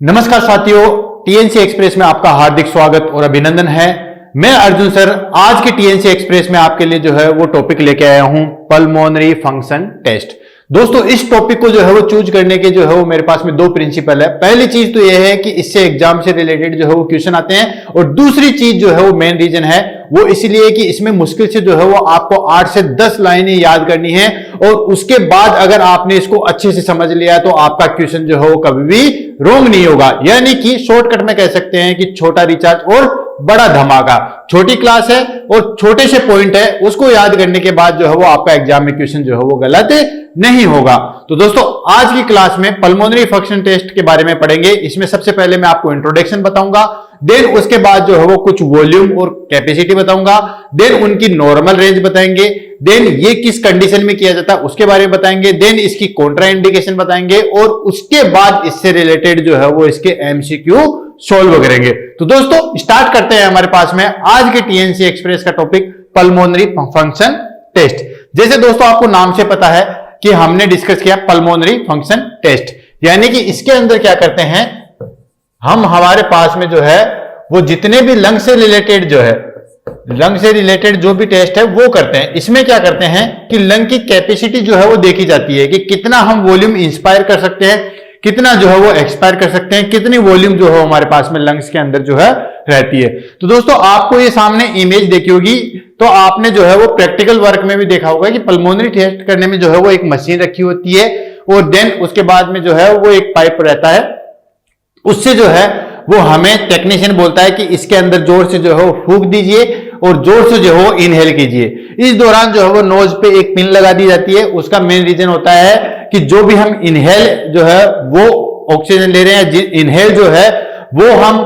नमस्कार साथियों, TNC express में आपका हार्दिक स्वागत और अभिनंदन है। मैं अर्जुन सर आज की टीएनसी एक्सप्रेस में आपके लिए जो है वो टॉपिक लेके आया हूं, पल्मोनरी फंक्शन टेस्ट। दोस्तों इस टॉपिक को जो है वो चूज करने के जो है वो मेरे पास में दो प्रिंसिपल है। पहली चीज तो यह है कि इससे एग्जाम से रिलेटेड जो है वो क्वेश्चन आते हैं, और दूसरी चीज जो है वो मेन रीजन है वो इसलिए कि इसमें मुश्किल से जो है वो आपको 8 से 10 लाइनें याद करनी है, और उसके बाद अगर आपने इसको अच्छे से समझ लिया तो आपका क्वेश्चन जो है वो कभी भी रॉन्ग नहीं होगा। यानी कि शॉर्टकट में कह सकते हैं कि छोटा रिचार्ज और बड़ा धमाका। छोटी क्लास है और छोटे से पॉइंट है, उसको याद करने के बाद जो है वो आपका एग्जाम में क्वेश्चन जो है वो गलत नहीं होगा। तो दोस्तों आज की क्लास में पल्मोनरी फंक्शन टेस्ट के बारे में पढ़ेंगे। इसमें सबसे पहले मैं आपको इंट्रोडक्शन बताऊंगा, देन उसके बाद जो है वो कुछ वॉल्यूम और कैपेसिटी बताऊंगा, देन उनकी नॉर्मल रेंज बताएंगे, देन ये किस कंडीशन में किया जाता है उसके बारे में बताएंगे, देन इसकी कॉन्ट्रा इंडिकेशन बताएंगे, और उसके बाद इससे रिलेटेड जो है वो इसके एमसीक्यू सॉल्व करेंगे। तो दोस्तों स्टार्ट करते हैं हमारे पास में आज के टीएनसी एक्सप्रेस का टॉपिक पल्मोनरी फंक्शन टेस्ट। जैसे दोस्तों आपको नाम से पता है कि हमने डिस्कस किया पल्मोनरी फंक्शन टेस्ट, यानी कि इसके अंदर क्या करते हैं हम, हमारे पास में जो है वो जितने भी लंग से रिलेटेड जो है, लंग से रिलेटेड जो भी टेस्ट है वो करते हैं। इसमें क्या करते हैं कि लंग की कैपेसिटी जो है वो देखी जाती है कि कितना हम वॉल्यूम इंस्पायर कर सकते हैं, कितना जो है वो एक्सपायर कर सकते हैं, कितनी वॉल्यूम जो है हमारे पास में लंग्स के अंदर जो है रहती है। तो दोस्तों आपको ये सामने इमेज देखी होगी, तो आपने जो है वो प्रैक्टिकल वर्क में भी देखा होगा कि पल्मोनरी टेस्ट करने में जो है वो एक मशीन रखी होती है, और देन उसके बाद में जो है वो एक पाइप रहता है, उससे जो है वो हमें टेक्नीशियन बोलता है कि इसके अंदर जोर से जो है वो फूंक दीजिए और जोर से जो है वो इनहेल कीजिए। इस दौरान जो है वो नोज पे एक पिन लगा दी जाती है। उसका मेन रीजन होता है कि जो भी हम इनहेल जो है वो ऑक्सीजन ले रहे हैं, इनहेल जो है वो हम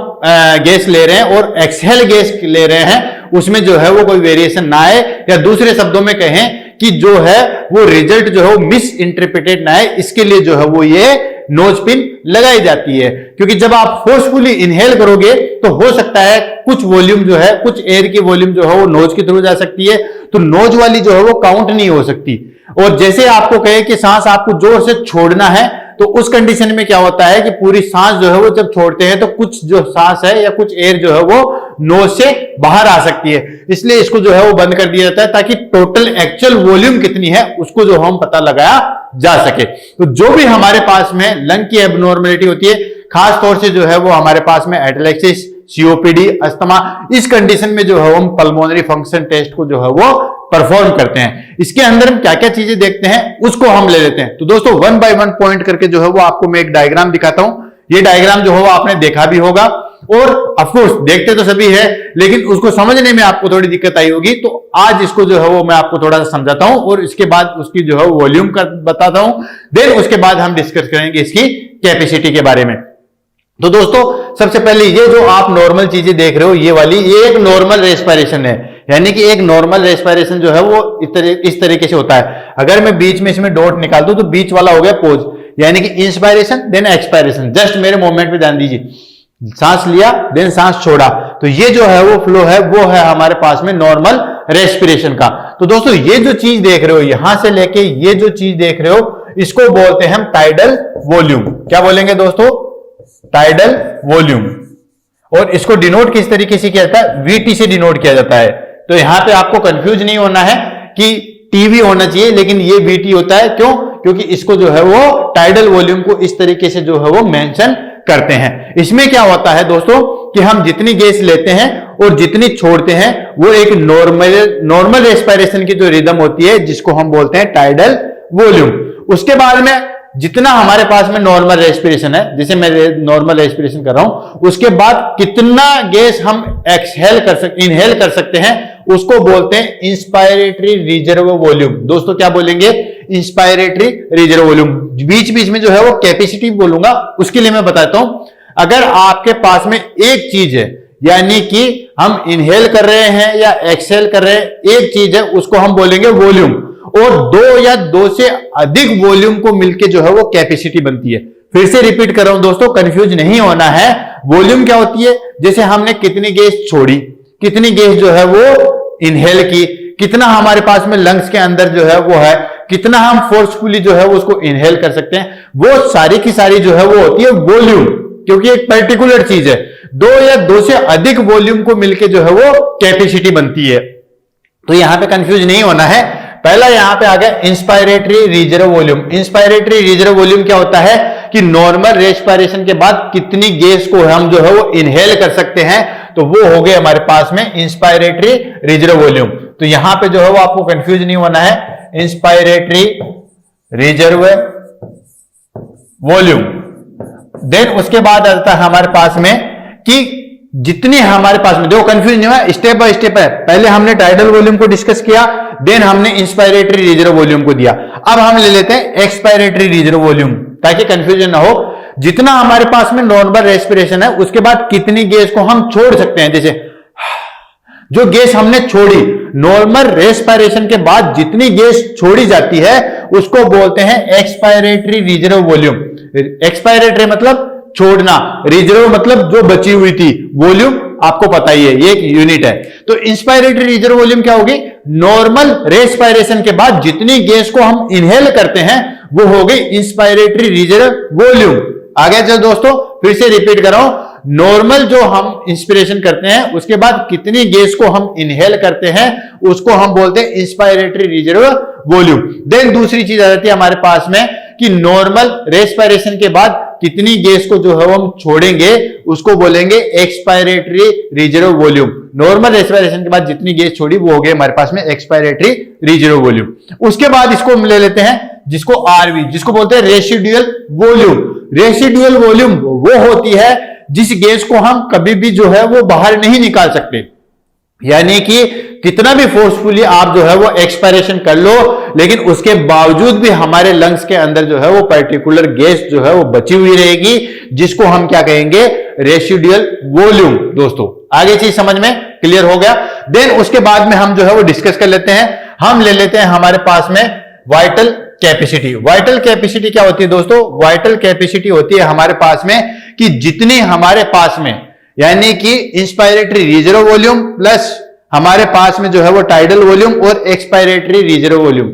गैस ले रहे हैं, और एक्सहेल गैस ले रहे हैं, उसमें जो है वो कोई वेरिएशन ना आए, या दूसरे शब्दों में कहें कि जो है वो रिजल्ट जो है वो मिस इंटरप्रिटेड ना है, इसके लिए जो है वो ये नोज पिन लगाई जाती है। क्योंकि जब आप फोर्सफुली इनहेल करोगे तो हो सकता है कुछ वॉल्यूम जो है, कुछ एयर की वॉल्यूम जो है वो नोज के थ्रू जा सकती है, तो नोज वाली जो है वो काउंट नहीं हो सकती। और जैसे आपको कहे कि सांस आपको जोर से छोड़ना है, तो उस कंडीशन में क्या होता है कि पूरी सांस जो है वो जब छोड़ते हैं तो कुछ जो सांस है या कुछ एयर जो है वो नोज से बाहर आ सकती है, इसलिए इसको जो है वो बंद कर दिया जाता है ताकि टोटल एक्चुअल वॉल्यूम कितनी है उसको जो हम पता लगाया जा सके। तो जो भी हमारे पास में लंग की एबनॉर्मलिटी होती है, खास तौर से जो है वो हमारे पास में एटलेक्सिस, सीओपीडी, अस्थमा, इस कंडीशन में जो है हम पल्मोनरी फंक्शन टेस्ट को जो है वो परफॉर्म करते हैं। इसके अंदर हम क्या क्या चीजें देखते हैं उसको हम ले लेते हैं। तो दोस्तों 1 बाय 1 पॉइंट करके जो है वो आपको मैं एक डायग्राम दिखाता हूं। ये डायग्राम जो है वो आपने देखा भी होगा, और ऑफकोर्स देखते तो सभी है, लेकिन उसको समझने में आपको थोड़ी दिक्कत आई होगी। तो आज इसको जो है वो मैं आपको थोड़ा सा समझाता हूं, और इसके बाद उसकी जो है वॉल्यूम का बताता हूं, देन उसके बाद हम डिस्कस करेंगे इसकी कैपेसिटी के बारे में। तो दोस्तों सबसे पहले ये जो आप नॉर्मल चीजें देख रहे हो, ये वाली, ये एक नॉर्मल रेस्पिरेशन है। यानी कि एक नॉर्मल रेस्पिरेशन जो है वो इस तरीके से होता है। अगर मैं बीच में इसमें डॉट निकाल दूं तो बीच वाला हो गया पोज, यानी कि इंस्पायरेशन देन एक्सपायरेशन। जस्ट मेरे मूवमेंट पे ध्यान दीजिए, सांस लिया देन सांस छोड़ा, तो ये जो है वो फ्लो है, वो है हमारे पास में नॉर्मल रेस्पिरेशन का। तो दोस्तों ये जो चीज देख रहे हो, यहां से लेके ये जो चीज देख रहे हो, इसको बोलते हैं हम टाइडल वॉल्यूम। क्या बोलेंगे दोस्तों? Tidal volume. और इसको डिनोट किस तरीके से किया जाता है? वीटी से डिनोट किया जाता है। तो यहां पे आपको कंफ्यूज नहीं होना है कि टीवी होना चाहिए, लेकिन ये वीटी होता है। क्यों? क्योंकि इसको जो है वो टाइडल वॉल्यूम को इस तरीके से जो है वो मेंशन करते हैं। इसमें क्या होता है दोस्तों कि हम जितनी गैस लेते हैं और जितनी छोड़ते हैं, वो एक नॉर्मल रेस्पिरेशन की जो रिदम होती है, जिसको हम बोलते हैं टाइडल वॉल्यूम। उसके बाद में जितना हमारे पास में नॉर्मल रेस्पिरेशन है, जैसे मैं नॉर्मल रेस्पिरेशन कर रहा हूं, उसके बाद कितना गैस हम इनहेल कर सकते हैं, उसको बोलते हैं इंस्पायरेटरी रिजर्व वॉल्यूम। दोस्तों क्या बोलेंगे? Inspiratory reserve volume. बीच बीच में जो है वो कैपेसिटी बोलूंगा, उसके लिए मैं बताता हूं। अगर आपके पास में एक चीज है, यानी कि हम इनहेल कर रहे हैं या एक्सहेल कर रहे हैं, एक चीज है, उसको हम बोलेंगे वॉल्यूम, और 2 या 2 से अधिक वॉल्यूम को मिलके जो है वो कैपेसिटी बनती है। फिर से रिपीट कर रहा हूं दोस्तों, कंफ्यूज नहीं होना है। वॉल्यूम क्या होती है? जैसे हमने कितनी गैस छोड़ी, कितनी गैस जो है वो इनहेल की, कितना हमारे पास में लंग्स के अंदर जो है वो है, कितना हम फोर्सफुली जो है वो उसको इनहेल कर सकते हैं, वो सारी की सारी जो है वो होती है वॉल्यूम। क्योंकि एक पर्टिकुलर चीज है, दो या दो से अधिक वॉल्यूम को मिलकर जो है वो कैपेसिटी बनती है। तो यहां पे कंफ्यूज नहीं होना है। पहला यहां पे आ गया inspiratory reserve volume. Inspiratory reserve volume क्या होता है कि नॉर्मल रेस्पिरेशन के बाद कितनी गैस को हम जो है वो इनहेल कर सकते हैं, तो वो हो गए हमारे पास में इंस्पायरेटरी रिजर्व वॉल्यूम। तो यहां पे जो है वो आपको कंफ्यूज नहीं होना है, इंस्पायरेटरी रिजर्व वॉल्यूम। देन उसके बाद आता है हमारे पास में कि जितनी हमारे पास में, देखो कंफ्यूज नहीं हुआ, स्टेप बाय स्टेप है। पहले हमने टाइडल वॉल्यूम को डिस्कस किया, देन हमने इंस्पायरेटरी रिजर्व वॉल्यूम को दिया। अब हम ले लेते हैं एक्सपायरेटरी रिजर्व वॉल्यूम, ताकि कंफ्यूजन ना हो। जितना हमारे पास में नॉर्मल रेस्पिरेशन है उसके बाद कितनी गैस को हम छोड़ सकते हैं, जैसे जो गैस हमने छोड़ी, नॉर्मल रेस्पिरेशन के बाद जितनी गैस छोड़ी जाती है उसको बोलते हैं एक्सपायरेटरी रिजर्व वॉल्यूम। एक्सपायरेटरी मतलब छोड़ना, रिजर्व मतलब जो बची हुई थी, वॉल्यूम आपको पता ही है, ये एक यूनिट है। तो इंस्पायरेटरी रिजर्व वॉल्यूम क्या होगी, नॉर्मल रेस्पिरेशन के बाद जितनी गैस को हम इनहेल करते हैं वो हो गई इंस्पायरेटरी रिजर्व वॉल्यूम। आगे चलो दोस्तों, फिर से रिपीट कर रहा हूं, नॉर्मल जो हम इंस्पिरेशन करते हैं उसके बाद कितनी गैस को हम इनहेल करते हैं उसको हम बोलते हैं इंस्पायरेटरी रिजर्व वॉल्यूम। देन दूसरी चीज आ जाती है हमारे पास में कि नॉर्मल रेस्पिरेशन के बाद कितनी गैस को जो है हम छोड़ेंगे उसको बोलेंगे expiratory reserve volume. Normal respiration के बाद जितनी गैस छोड़ी वो हो गई हमारे पास में एक्सपायरेटरी रिजर्व वॉल्यूम। उसके बाद इसको हम ले लेते हैं जिसको आरवी, जिसको बोलते हैं रेसिडुअल वॉल्यूम। रेसिडुअल वॉल्यूम वो होती है जिस गैस को हम कभी भी जो है वो बाहर नहीं निकाल सकते, यानी कि कितना भी फोर्सफुली आप जो है वो एक्सपायरेशन कर लो, लेकिन उसके बावजूद भी हमारे लंग्स के अंदर जो है वो पर्टिकुलर गैस जो है वो बची हुई रहेगी, जिसको हम क्या कहेंगे, रेसिडुअल वॉल्यूम। दोस्तों आगे चीज समझ में क्लियर हो गया। देन उसके बाद में हम जो है वो डिस्कस कर लेते हैं, हम ले लेते हैं हमारे पास में वाइटल कैपेसिटी। वाइटल कैपेसिटी क्या होती है दोस्तों, वाइटल कैपेसिटी होती है हमारे पास में कि जितनी हमारे पास में, यानी कि इंस्पायरेटरी रिजर्व वॉल्यूम प्लस हमारे पास में जो है वो टाइडल वॉल्यूम और एक्सपायरेटरी रिजर्व वॉल्यूम।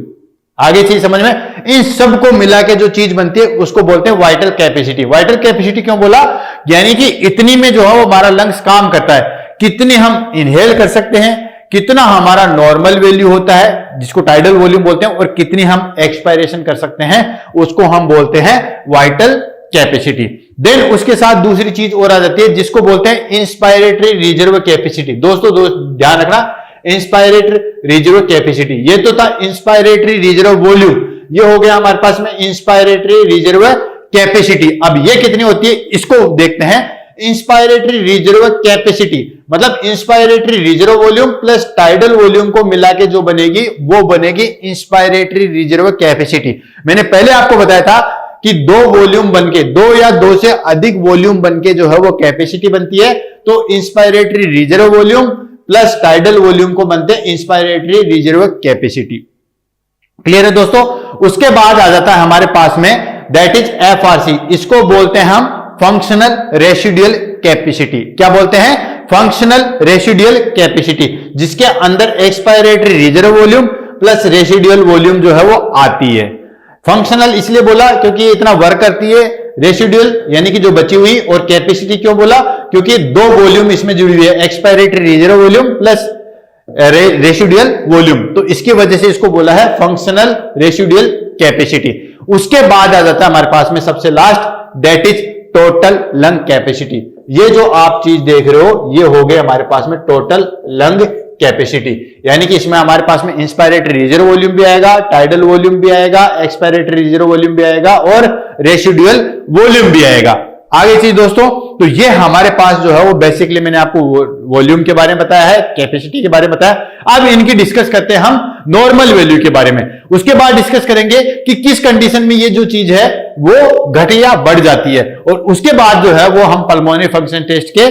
आगे चीज समझ में, इन सब को मिला के जो चीज बनती है उसको बोलते हैं वाइटल कैपेसिटी। वाइटल कैपेसिटी क्यों बोला, यानी कि इतनी में जो है वो हमारा लंग्स काम करता है, कितनी हम इनहेल कर सकते हैं, कितना हमारा नॉर्मल वैल्यू होता है जिसको टाइडल वॉल्यूम बोलते हैं, और कितनी हम एक्सपायरेशन कर सकते हैं उसको हम बोलते हैं वाइटल कैपेसिटी। देन उसके साथ दूसरी चीज और आ जाती है जिसको बोलते हैं इंस्पायरेटरी रिजर्व कैपेसिटी। दोस्तों ध्यान रखना, इंस्पायरेटरी रिजर्व कैपेसिटी, ये तो था इंस्पायरेटरी रिजर्व वॉल्यूम, ये हो गया हमारे पास में इंस्पायरेटरी रिजर्व कैपेसिटी। अब ये कितनी होती है इसको देखते हैं। इंस्पायरेटरी रिजर्व कैपेसिटी मतलब inspiratory reserve volume plus tidal volume को मिला के जो बनेगी वो बनेगी इंस्पायरेटरी रिजर्व कैपेसिटी। मैंने पहले आपको बताया था कि दो वॉल्यूम बनके, दो या दो से अधिक वॉल्यूम बनके जो है वो कैपेसिटी बनती है, तो inspiratory reserve volume plus tidal volume को बनते हैं इंस्पायरेटरी रिजर्व कैपेसिटी। क्लियर है दोस्तों। उसके बाद आ जाता है हमारे पास में दैट इज एफआरसी, इसको बोलते हैं हम फंक्शनल रेसिडुअल कैपेसिटी। क्या बोलते हैं, फंक्शनल रेसिडुअल कैपेसिटी, जिसके अंदर expiratory reserve volume plus residual volume जो है वो आती है। फंक्शनल इसलिए बोला क्योंकि ये इतना वर्क करती है, रेसिडुअल यानी कि जो बची हुई, और कैपेसिटी क्यों बोला, क्योंकि दो वॉल्यूम इसमें जुड़ी हुई है, expiratory reserve volume plus residual volume, तो इसकी वजह से इसको बोला है फंक्शनल रेसिडुअल कैपेसिटी। उसके बाद आ जाता है हमारे पास में सबसे last that is total lung capacity. ये जो आप चीज देख रहे हो ये हो गए हमारे पास में टोटल लंग कैपेसिटी, यानी कि इसमें हमारे पास में इंस्पायरेटरी रिजर्व वॉल्यूम भी आएगा, टाइडल वॉल्यूम भी आएगा, एक्सपायरेटरी रिजर्व वॉल्यूम भी आएगा और रेसिडुअल वॉल्यूम भी आएगा। आगे चीज दोस्तों, तो ये हमारे पास जो है वो बेसिकली मैंने आपको वॉल्यूम के बारे में बताया है, कैपेसिटी के बारे में बताया। अब इनकी डिस्कस करते हैं हम नॉर्मल वैल्यू के बारे में। उसके बाद डिस्कस करेंगे कि किस कंडीशन में ये जो चीज है वो घट या बढ़ जाती है, और उसके बाद जो है वो हम पल्मोनरी फंक्शन टेस्ट के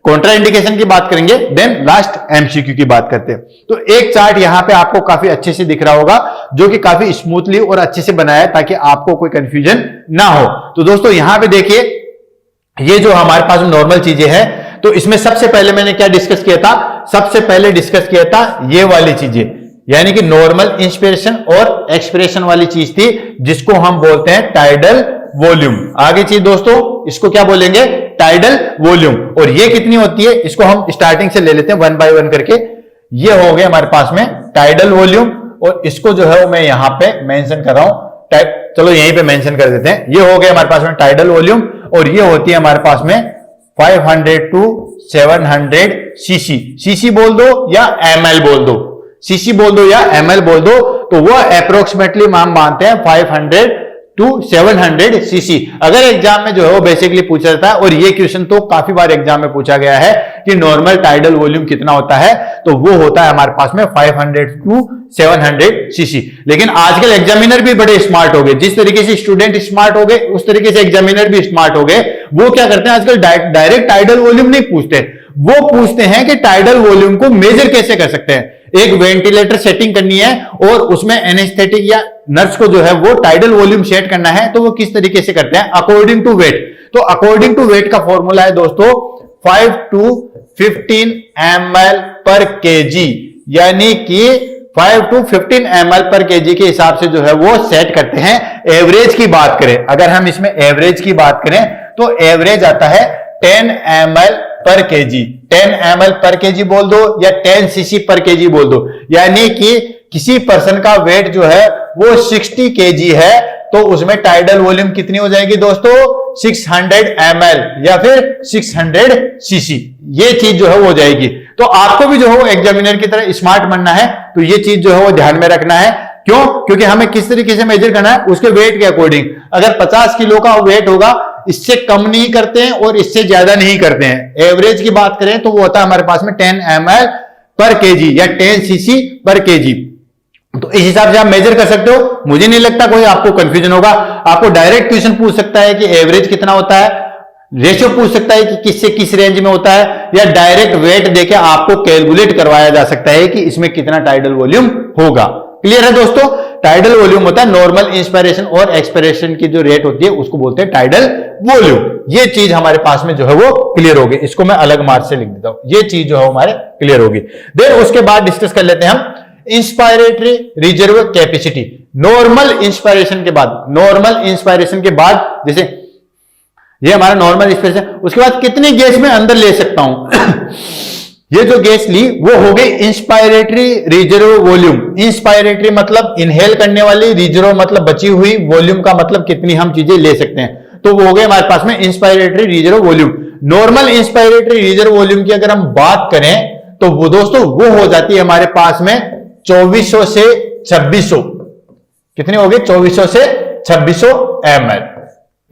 कॉन्ट्राइंडिकेशन की बात करेंगे। देन लास्ट एमसीक्यू की बात करते हैं। तो एक चार्ट यहां पे आपको काफी अच्छे से दिख रहा होगा, जो कि काफी स्मूथली और अच्छे से बनाया है ताकि आपको कोई कंफ्यूजन ना हो। तो दोस्तों यहां पे देखिए, ये जो हमारे पास नॉर्मल चीजें हैं, तो इसमें सबसे पहले मैंने क्या डिस्कस किया था, सबसे पहले डिस्कस किया था ये वाली चीजें, यानी कि नॉर्मल इंस्पिरेशन और एक्सपिरेशन वाली चीज थी, जिसको हम बोलते हैं टाइडल वॉल्यूम। आगे चीज दोस्तों, इसको क्या बोलेंगे? Tidal volume. और ये कितनी होती है, इसको हम स्टार्टिंग से ले लेते हैं वन बाय वन करके। ये हो गए हमारे पास में टाइडल वॉल्यूम, और इसको जो है वो मैं यहां पे मेंशन कर रहा हूं, चलो यहीं पे मेंशन कर देते हैं। ये हो गए हमारे पास में टाइडल वॉल्यूम, और ये होती है हमारे पास में 500 to 700 सीसी। सीसी बोल दो या एमएल बोल दो, सीसी बोल दो या एमएल बोल दो, तो वो अप्रोक्सीमेटली हम मानते हैं 500 to 700 सीसी। अगर एग्जाम में जो है वो बेसिकली पूछा जाता है, और ये क्वेश्चन तो काफी बार एग्जाम में पूछा गया है कि नॉर्मल टाइडल वॉल्यूम कितना होता है, तो वो होता है हमारे पास में 500 to 700 सीसी। लेकिन आजकल एग्जामिनर भी बड़े स्मार्ट हो गए, जिस तरीके से स्टूडेंट स्मार्ट हो गए उस तरीके से एग्जामिनर भी स्मार्ट हो गए। वो क्या करते हैं आजकल, डायरेक्ट टाइडल वॉल्यूम नहीं पूछते, वो पूछते हैं कि टाइडल वॉल्यूम को मेजर कैसे कर सकते हैं। एक वेंटिलेटर सेटिंग करनी है और उसमें एनेस्थेटिक या नर्स को जो है वो टाइडल वॉल्यूम सेट करना है, तो वो किस तरीके से करते हैं? According to weight. तो अकॉर्डिंग टू वेट का फॉर्मूला है दोस्तों 5 to 15 ml पर केजी, यानी कि 5 to 15 ml पर केजी के हिसाब से जो है वो सेट करते हैं। एवरेज की बात करें, अगर हम इसमें एवरेज की बात करें तो एवरेज आता है 10 ml पर केजी। 10 ml पर केजी बोल दो या 10 सीसी पर केजी बोल दो, यानी कि किसी पर्सन का वेट जो है वो 60 केजी है, तो उसमें टाइडल वॉल्यूम कितनी हो जाएगी दोस्तों? 600 ml या फिर 600 सीसी। ये चीज जो है वो हो जाएगी। तो आपको भी जो है वो एग्जामिनर की तरह स्मार्ट बनना है, तो ये चीज जो है वो ध्यान में रखना है। क्यों? क्योंकि हमें किस तरीके से मेजर करना है, उसके वेट के अकॉर्डिंग। अगर 50 किलो का वेट होगा, इससे कम नहीं करते हैं और इससे ज्यादा नहीं करते हैं। एवरेज की बात करें तो वो होता है हमारे पास में 10 ml पर केजी या 10 सीसी पर केजी। तो इस हिसाब से आप मेजर कर सकते हो। मुझे नहीं लगता कोई आपको कंफ्यूजन होगा। आपको डायरेक्ट क्वेश्चन पूछ सकता है कि एवरेज कितना होता है, रेशियो पूछ सकता है कि किससे किस रेंज में होता है, या डायरेक्ट वेट देके आपको कैलकुलेट करवाया जा सकता है कि इसमें कितना टाइडल वॉल्यूम होगा। क्लियर है दोस्तों? टाइडल वॉल्यूम होता है नॉर्मल इंस्पायरेशन और एक्सपायरेशन की जो रेट होती है उसको बोलते हैं टाइडल वॉल्यूम। ये चीज हमारे पास में जो है वो क्लियर होगी। इसको मैं अलग मार्क से लिख देता हूं, ये चीज जो है हमारे क्लियर होगी। देन उसके बाद डिस्कस कर लेते हैं हम inspiratory reserve capacity. Normal inspiration के बाद, नॉर्मल इंस्पायरेशन के बाद, जैसे ये हमारा नॉर्मल इंस्पायरेशन, उसके बाद कितनी गैस में अंदर ले सकता हूं ये जो गैस ली वो हो गई इंस्पायरेटरी रिजर्व वॉल्यूम। इंस्पायरेटरी मतलब इनहेल करने वाली, रिजर्व मतलब बची हुई, वॉल्यूम का मतलब कितनी हम चीजें ले सकते हैं, तो वो हो गए हमारे पास में inspiratory reserve volume. Normal inspiratory reserve volume की अगर हम बात करें तो वो दोस्तों वो हो जाती है हमारे पास में 2400 से 2600। कितनी हो गई? 2400 से 2600 ml।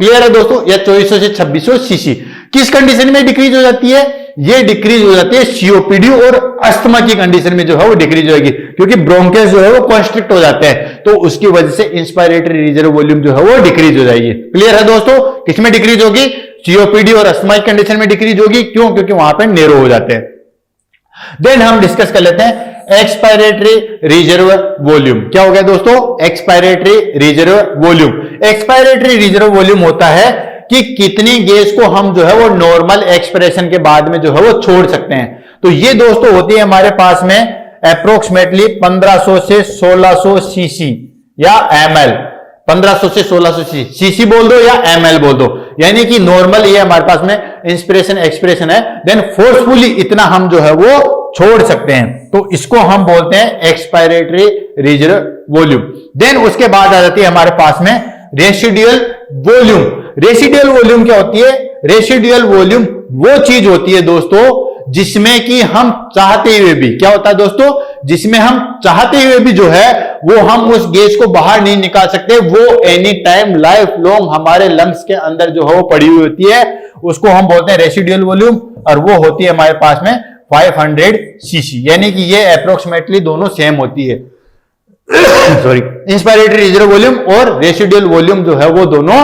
क्लियर है दोस्तों? या 2400 से 2600 सीसी। किस कंडीशन में डिक्रीज हो जाती है? ये डिक्रीज हो जाती है सीओपीडी और अस्थमा की कंडीशन में जो है वो डिक्रीज होगी, क्योंकि ब्रोंकेस जो है वो कॉन्स्ट्रिक्ट हो जाते हैं, तो उसकी वजह से इंस्पायरेटरी रिजर्व वॉल्यूम जो है वो डिक्रीज हो जाएगी। क्लियर है दोस्तों? किसमें डिक्रीज होगी? सीओपीडी और अस्थमा की कंडीशन में डिक्रीज होगी। क्यों? क्योंकि वहां पर नेरो हो जाते हैं। देन हम डिस्कस कर लेते हैं एक्सपायरेटरी रिजर्व वॉल्यूम। क्या हो गया दोस्तों? Expiratory reserve volume. Expiratory reserve volume होता है कि कितनी गैस को हम जो है वो नॉर्मल एक्सप्रेशन के बाद में जो है वो छोड़ सकते हैं। तो ये दोस्तों होती है हमारे पास में अप्रोक्सीमेटली 1500 से 1600 सीसी या एमएल। 1500 से 1600 सीसी बोल दो या एमएल बोल दो, यानी कि नॉर्मल ये हमारे पास में इंस्पिरेशन एक्सप्रेशन है। देन फोर्सफुली इतना हम जो है वो छोड़ सकते हैं, तो इसको हम बोलते हैं एक्सपायरेटरी रिजर्व वॉल्यूम। देन उसके बाद आ जाती है हमारे पास में रेसिडुअल वॉल्यूम। रेसिडुअल वॉल्यूम क्या होती है? रेसिडुअल वॉल्यूम वो चीज होती है दोस्तों जिसमें कि हम चाहते हुए भी, क्या होता है दोस्तों? जिसमें हम चाहते हुए भी जो है वो हम उस गैस को बाहर नहीं निकाल सकते, वो एनी टाइम लाइफ लॉन्ग हमारे लंग्स के अंदर जो है वो पड़ी हुई होती है, उसको हम बोलते हैं रेसिडुअल वॉल्यूम, और वो होती है हमारे पास में 500 सीसी। यानी कि ये अप्रोक्सीमेटली दोनों सेम होती है सॉरी, इंस्पायरेटरी रिजर्व वॉल्यूम और रेसिडुअल वॉल्यूम जो है वो दोनों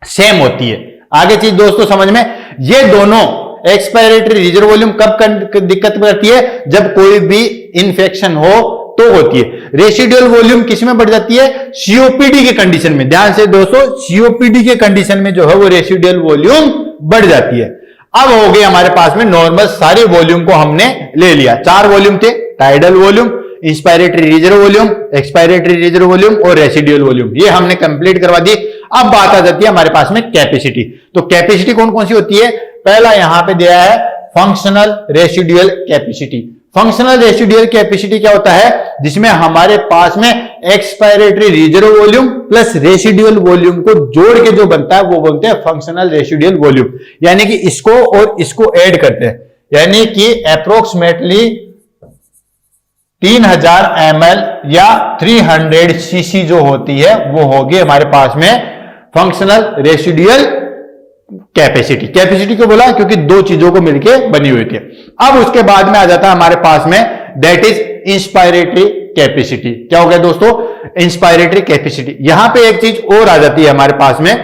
सेम होती है। आगे चीज दोस्तों समझ में, ये दोनों एक्सपायरेटरी रिजर्व वॉल्यूम कब दिक्कत करती है? जब कोई भी इंफेक्शन हो तो होती है। रेसिडुअल वॉल्यूम किस में बढ़ जाती है? सीओपीडी के कंडीशन में। ध्यान से दोस्तों, सीओपीडी के कंडीशन में जो है वो रेसिडुअल वॉल्यूम बढ़ जाती है। अब हो गए हमारे पास में नॉर्मल सारे वॉल्यूम को हमने ले लिया। 4 वॉल्यूम थे, tidal volume, inspiratory reserve volume, expiratory reserve volume और रेसिडुअल वॉल्यूम, ये हमने कंप्लीट करवा दी। अब बात आ जाती है हमारे पास में कैपेसिटी। तो कैपेसिटी कौन कौन सी होती है? पहला यहां पे दिया है functional residual capacity. Functional residual capacity क्या होता है? जिसमें हमारे पास में expiratory reserve volume plus residual volume को जोड़ के जो बनता है वो बोलते हैं फंक्शनल रेसिडुअल वॉल्यूम। यानी कि इसको और इसको ऐड करते हैं, यानी कि अप्रोक्सीमेटली 3000 ml या 300 सीसी जो होती है वो होगी हमारे पास में फंक्शनल रेसिडुअल कैपेसिटी। कैपेसिटी क्यों बोला? क्योंकि दो चीजों को मिलके बनी हुई थी। अब उसके बाद में आ जाता है हमारे पास में दैट इज इंस्पायरेटरी कैपेसिटी। क्या हो गया दोस्तों? Inspiratory capacity. यहां पे एक चीज और आ जाती है हमारे पास में,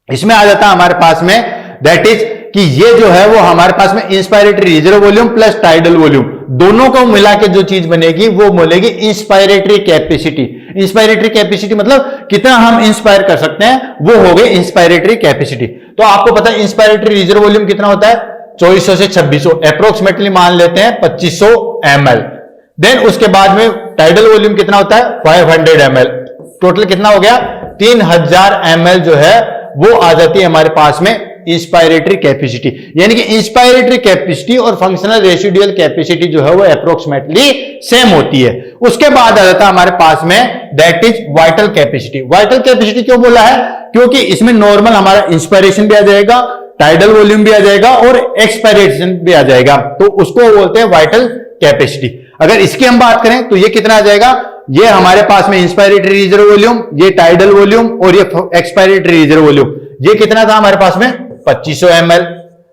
इसमें आ जाता है हमारे पास में दैट इज कि ये जो है वो हमारे पास में inspiratory reserve volume plus tidal volume दोनों को मिला के जो चीज बनेगी वो बोलेगी इंस्पायरेटरी कैपेसिटी। इंस्पायरेटरी कैपेसिटी मतलब कितना हम इंस्पायर कर सकते हैं, वो हो गई इंस्पायरेटरी कैपेसिटी। तो आपको पता है इंस्पायरेटरी रिजर्व वॉल्यूम कितना होता है? 2400 से 2600, अप्रोक्सीमेटली मान लेते हैं 2500 ml। देन उसके बाद में टाइडल वॉल्यूम कितना होता है? 500 ml। टोटल कितना हो गया? 3000 ml जो है वो आ जाती है हमारे पास में इंस्पायरेटरी कैपेसिटी। यानी कि इंस्पायरेटरी कैपेसिटी और फंक्शनल रेसिडुअल कैपेसिटी जो है वो अप्रोक्सीमेटली सेम होती है। उसके बाद आ जाता है हमारे पास में that is vital capacity. Vital capacity क्यों बोला है? क्योंकि इसमें नॉर्मल हमारा इंस्पायरेशन भी आ जाएगा, टाइडल वॉल्यूम भी आ जाएगा और एक्सपायरेशन भी आ जाएगा, तो उसको बोलते हैं वाइटल कैपेसिटी। अगर इसकी हम बात करें तो ये कितना आ जाएगा? ये हमारे पास में इंस्पायरेटरी रिजर्व वॉल्यूम, ये टाइडल वॉल्यूम और ये एक्सपायरेटरी रिजर्व वॉल्यूम, ये कितना था हमारे पास में? 2500 ml।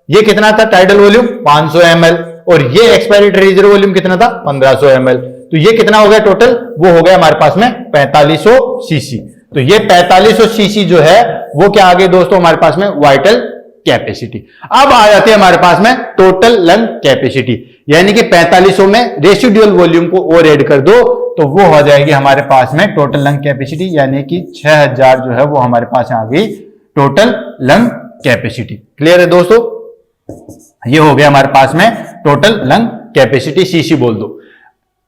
ये कितना था टाइडल वॉल्यूम? 500 ml। और ये एक्सपायरेटरी रिजर्व वॉल्यूम कितना था? 1500 ml। तो ये कितना हो गया टोटल? वो हो गया हमारे पास में 4500 सीसी। तो ये 4500 सीसी जो है वो क्या आ गए दोस्तों हमारे पास में? Vital capacity. अब आ जाती है हमारे पास में टोटल लंग कैपेसिटी। यानी कि 4500 में रेसिडुअल वॉल्यूम को और ऐड कर दो तो वो हो जाएगी हमारे पास में टोटल लंग कैपेसिटी, यानी कि 6000 जो है वो हमारे पास आ गई टोटल लंग कैपेसिटी। क्लियर है दोस्तों? ये हो गया हमारे पास में टोटल लंग कैपेसिटी, सीसी बोल दो।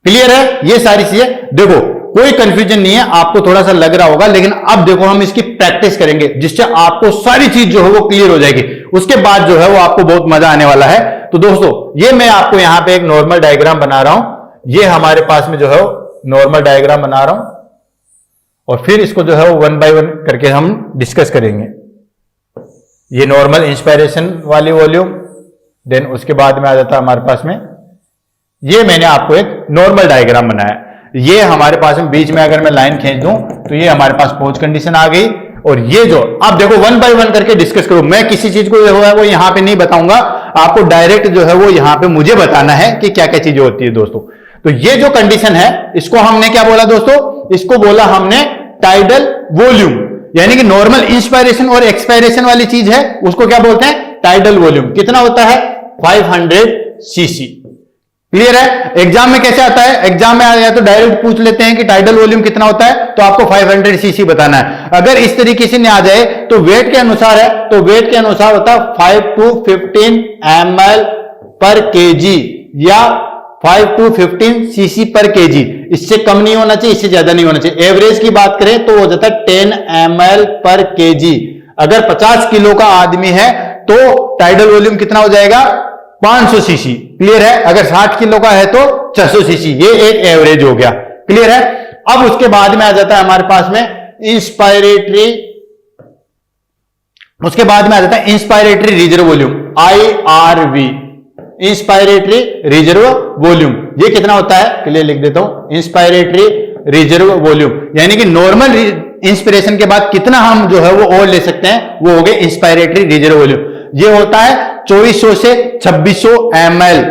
क्लियर है? ये सारी चीजें देखो, कोई कंफ्यूजन नहीं है, आपको थोड़ा सा लग रहा होगा, लेकिन अब देखो हम इसकी प्रैक्टिस करेंगे जिससे आपको सारी चीज जो है वो क्लियर हो जाएगी। उसके बाद जो है वो आपको बहुत मजा आने वाला है। तो दोस्तों ये मैं आपको यहां पे एक नॉर्मल डायग्राम बना रहा हूं। ये हमारे पास में जो है नॉर्मल डायग्राम बना रहा हूं और फिर इसको जो है वो 1 बाय 1 करके हम डिस्कस करेंगे। ये नॉर्मल इंस्पायरेशन वाली वॉल्यूम, देन उसके बाद में आ जाता है हमारे पास में ये मैंने आपको एक नॉर्मल डायग्राम बनाया। ये हमारे पास में बीच में अगर मैं लाइन खींच दूं तो ये हमारे पास पोज कंडीशन आ गई। और ये जो आप देखो 1 बाय 1 करके डिस्कस करो, मैं किसी चीज को जो है वो यहां पे नहीं बताऊंगा, आपको डायरेक्ट जो है वो यहां पे मुझे बताना है कि क्या क्या चीजें होती है दोस्तों। तो ये जो कंडीशन है इसको हमने क्या बोला दोस्तों? इसको बोला हमने टाइडल वॉल्यूम। यानी कि नॉर्मल इंस्पायरेशन और एक्सपायरेशन वाली चीज है उसको क्या बोलते हैं? Tidal volume. कितना होता है? 500 सीसी। क्लियर है? एग्जाम में कैसे आता है? एग्जाम में आया तो डायरेक्ट पूछ लेते हैं कि टाइडल वॉल्यूम कितना होता है, तो आपको 500 सीसी बताना है। अगर इस तरीके से नहीं आ जाए तो वेट के अनुसार है, तो वेट के अनुसार होता है 5 to 15 ml पर केजी या 5 to 15 सीसी पर केजी। इससे कम नहीं होना चाहिए, इससे ज्यादा नहीं होना चाहिए। एवरेज की बात करें तो हो जाता है 10 ml पर केजी। अगर 50 किलो का आदमी है तो टाइडल वॉल्यूम कितना हो जाएगा? 500 सीसी। क्लियर है? अगर 60 किलो का है तो 600 सीसी। ये एक एवरेज हो गया। क्लियर है? अब उसके बाद में आ जाता है हमारे पास में इंस्पायरेटरी, उसके बाद में आ जाता है inspiratory reserve volume, IRV, inspiratory reserve volume. ये कितना होता है? क्लियर लिख देता हूं, इंस्पायरेटरी रिजर्व वॉल्यूम। यानी कि नॉर्मल इंस्पिरेशन के बाद कितना हम जो है वो और ले सकते हैं, वो हो गए इंस्पायरेटरी रिजर्व वॉल्यूम। ये होता है 2400 से 2600 ml।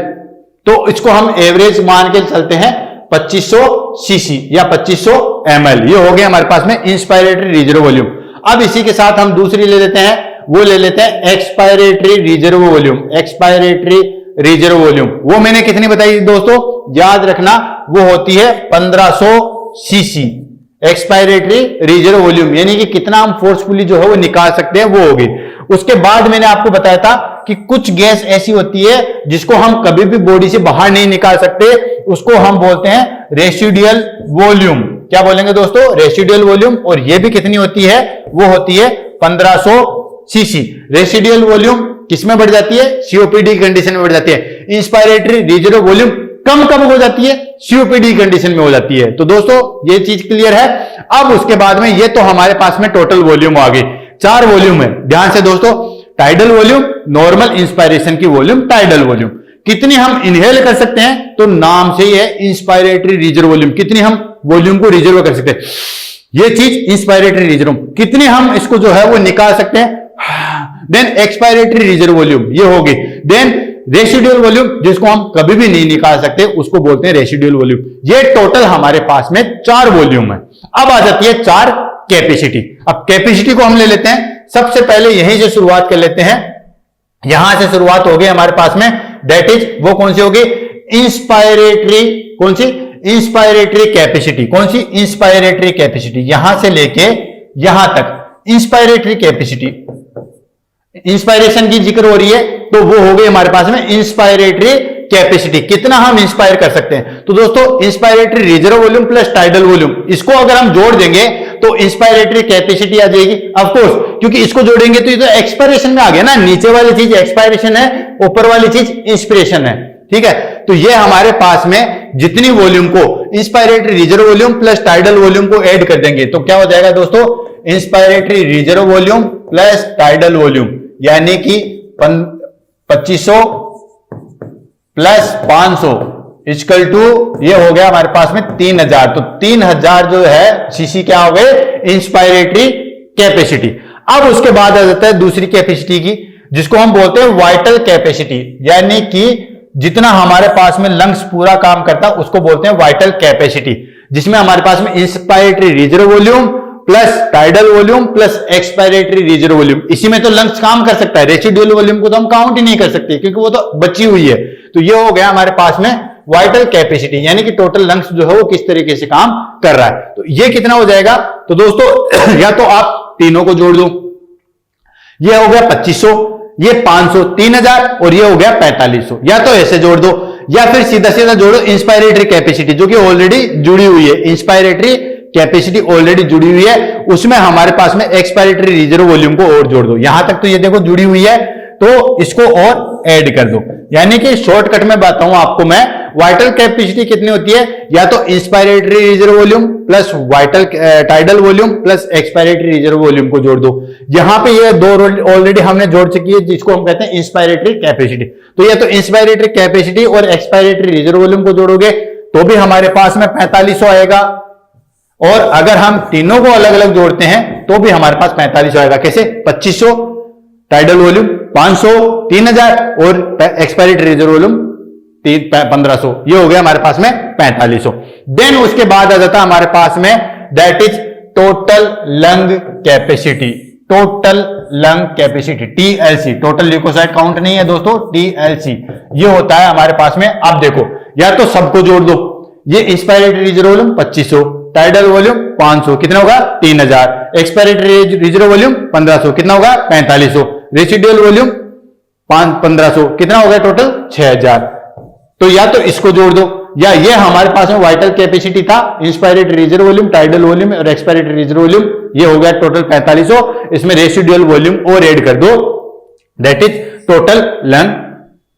तो इसको हम एवरेज मान के चलते हैं 2500 सीसी या 2500 ml। ये हो गया हमारे पास में इंस्पायरेटरी रिजर्व वॉल्यूम। अब इसी के साथ हम दूसरी ले लेते हैं, वो ले लेते हैं expiratory reserve volume. Expiratory reserve volume वो मैंने कितनी बताई दोस्तों? याद रखना, वो होती है 1500 सीसी। एक्सपायरेटरी रिजर्व वॉल्यूम यानी कि कितना हम फोर्सफुली जो है वो निकाल सकते हैं, वो होगी। उसके बाद मैंने आपको बताया था कि कुछ गैस ऐसी होती है जिसको हम कभी भी बॉडी से बाहर नहीं निकाल सकते, उसको हम बोलते हैं रेसिडुअल वॉल्यूम। क्या बोलेंगे दोस्तों? Residual volume. और ये भी कितनी होती है? वो होती है 1500 सीसी। रेसिडुअल वॉल्यूम किसमें बढ़ जाती है? सीओपीडी कंडीशन में बढ़ जाती है। इंस्पायरेटरी रिजर्व वॉल्यूम कब हो जाती है? सीओपीडी कंडीशन में हो जाती है। तो दोस्तों ये चीज क्लियर है। अब उसके बाद में ये तो हमारे पास में टोटल वॉल्यूम आ गई, 4 वॉल्यूम है। ध्यान से दोस्तों, टाइडल वॉल्यूम, नॉर्मल इंस्पायरेशन की वॉल्यूम, टाइडल वॉल्यूम। कितनी हम इनहेल कर सकते हैं? तो नाम से ही है इंस्पायरेटरी रिजर्व वॉल्यूम। कितनी हम वॉल्यूम को रिजर्व कर सकते हैं, ये चीज इंस्पायरेटरी रिजर्व। कितनी हम इसको जो है वो निकाल सकते हैं? देन एक्सपायरेटरी रिजर्व वॉल्यूम, ये होगी। देन रेसिडुअल वॉल्यूम, जिसको हम कभी भी नहीं निकाल सकते, उसको बोलते हैं रेसिडुअल वॉल्यूम। ये टोटल हमारे पास में 4 वॉल्यूम है। अब आ जाती है 4 कैपेसिटी। अब कैपेसिटी को हम ले लेते हैं। सबसे पहले यहीं से शुरुआत कर लेते हैं। यहां से शुरुआत हो गई हमारे पास में, दैट इज वो कौन सी होगी? इंस्पायरेटरी। कौन सी? Inspiratory capacity. कौन सी? Inspiratory capacity. यहां से लेके यहां तक इंस्पायरेटरी कैपेसिटी, इंस्पायरेशन की जिक्र हो रही है, तो वो हो गई हमारे पास में इंस्पायरेटरी कैपेसिटी। कितना हम इंस्पायर कर सकते हैं? तो दोस्तों inspiratory reserve volume plus tidal volume, इसको अगर हम जोड़ देंगे तो इंस्पायरेटरी कैपेसिटी आ जाएगी। ऑफ कोर्स, क्योंकि इसको जोड़ेंगे तो ये तो एक्सपायरेशन में आ गया ना। नीचे वाली चीज एक्सपायरेशन है, ऊपर वाली चीज इंस्पिरेशन है। ठीक है, तो ये हमारे पास में जितनी वॉल्यूम को inspiratory reserve volume plus tidal volume को ऐड कर देंगे तो क्या हो जाएगा दोस्तों? Inspiratory reserve volume plus tidal volume, यानी कि 2500 प्लस 500 इक्वल टू ये हो गया हमारे पास में 3000। तो 3000 जो है सीसी क्या हो गए? Inspiratory capacity. अब उसके बाद आ जाता है दूसरी कैपेसिटी की, जिसको हम बोलते हैं वाइटल कैपेसिटी, यानी कि जितना हमारे पास में लंग्स पूरा काम करता है उसको बोलते हैं वाइटल कैपेसिटी, जिसमें हमारे पास में inspiratory reserve volume plus tidal volume plus expiratory reserve volume. इसी में तो लंग्स काम कर सकता है, रेसिडुअल वॉल्यूम को तो हम काउंट ही नहीं कर सकते क्योंकि वो तो बची हुई है। तो ये हो गया हमारे पास में वाइटल कैपेसिटी, यानी कि टोटल लंग्स जो है वो किस तरीके से काम कर रहा है। तो ये कितना हो जाएगा? तो दोस्तों या तो आप तीनों को जोड़ दो, ये हो गया 2500, ये 500, 3000 और ये हो गया 4500। या तो ऐसे जोड़ दो या फिर सीधा सीधा जोड़ो इंस्पायरेटरी कैपेसिटी जो कि ऑलरेडी जुड़ी हुई है। इंस्पायरेटरी कैपेसिटी ऑलरेडी जुड़ी हुई है, उसमें हमारे पास में एक्सपायरेटरी रिजर्व वॉल्यूम को और जोड़ दो। यहां तक तो ये देखो जुड़ी हुई है, तो इसको और ऐड कर दो। यानी कि शॉर्टकट में बताऊं आपको मैं, वाइटल कैपेसिटी कितनी होती है? या तो inspiratory reserve volume plus vital tidal volume plus expiratory reserve volume को जोड़ दो। यहां पे ये दो ऑलरेडी हमने जोड़ चुकी है, जिसको हम कहते हैं इंस्पायरेटरी कैपेसिटी। तो ये तो इंस्पायरेटरी कैपेसिटी और एक्सपायरेटरी रिजर्व वॉल्यूम को जोड़ोगे तो भी हमारे पास में 4500 आएगा, और अगर हम तीनों को अलग अलग जोड़ते हैं तो भी हमारे पास 4500 आएगा। कैसे? 2500 टाइडल वॉल्यूम, 500, 3000 और एक्सपायरेटरी रिजर्व वॉल्यूम 1500, ये हो गया हमारे पास में 4500। देन उसके बाद आ जाता है हमारे पास में that is total lung capacity. Total lung capacity TLC, total leucocyte count नहीं है दोस्तों, टीएलसी ये होता है हमारे पास में। अब देखो, या तो सबको जोड़ दो, ये inspiratory reserve volume 2500, tidal volume 500, कितना होगा? 3000, एक्सपायरेटरी रिजर्व वॉल्यूम 1500, कितना होगा? 4500, रेसिडुअल वॉल्यूम 1500, कितना हो गया टोटल? 6000। तो या तो इसको जोड़ दो, या ये हमारे पास में वाइटल कैपेसिटी था, inspiratory reserve volume, tidal volume और एक्सपायरेटरी रिजर्व वॉल्यूम, ये हो गया टोटल 4500। इसमें रेसिडुअल वॉल्यूम और ऐड कर दो, that is total lung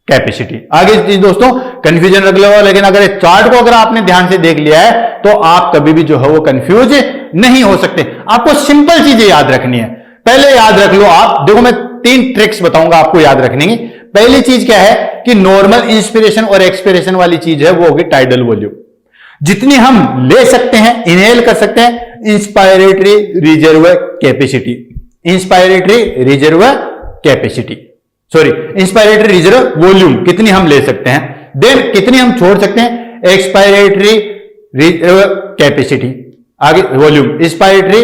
capacity. आगे चीज दोस्तों कंफ्यूजन रख लो, लेकिन अगर इस चार्ट को अगर आपने ध्यान से देख लिया है तो आप कभी भी जो है वो कंफ्यूज नहीं हो सकते। आपको सिंपल चीजें याद रखनी है। पहले याद रख लो आप, देखो मैं 3 ट्रिक्स बताऊंगा आपको याद रखने की। पहली चीज क्या है कि नॉर्मल इंस्पिरेशन और एक्सपिरेशन वाली चीज है वो होगी टाइडल वॉल्यूम। जितनी हम ले सकते हैं, इनहेल कर सकते हैं, inspiratory reserve capacity, inspiratory reserve capacity, sorry inspiratory reserve volume कितनी हम ले सकते हैं, देन कितनी हम छोड़ सकते हैं, एक्सपायरेटरी रिजर्व कैपेसिटी, आगे volume, inspiratory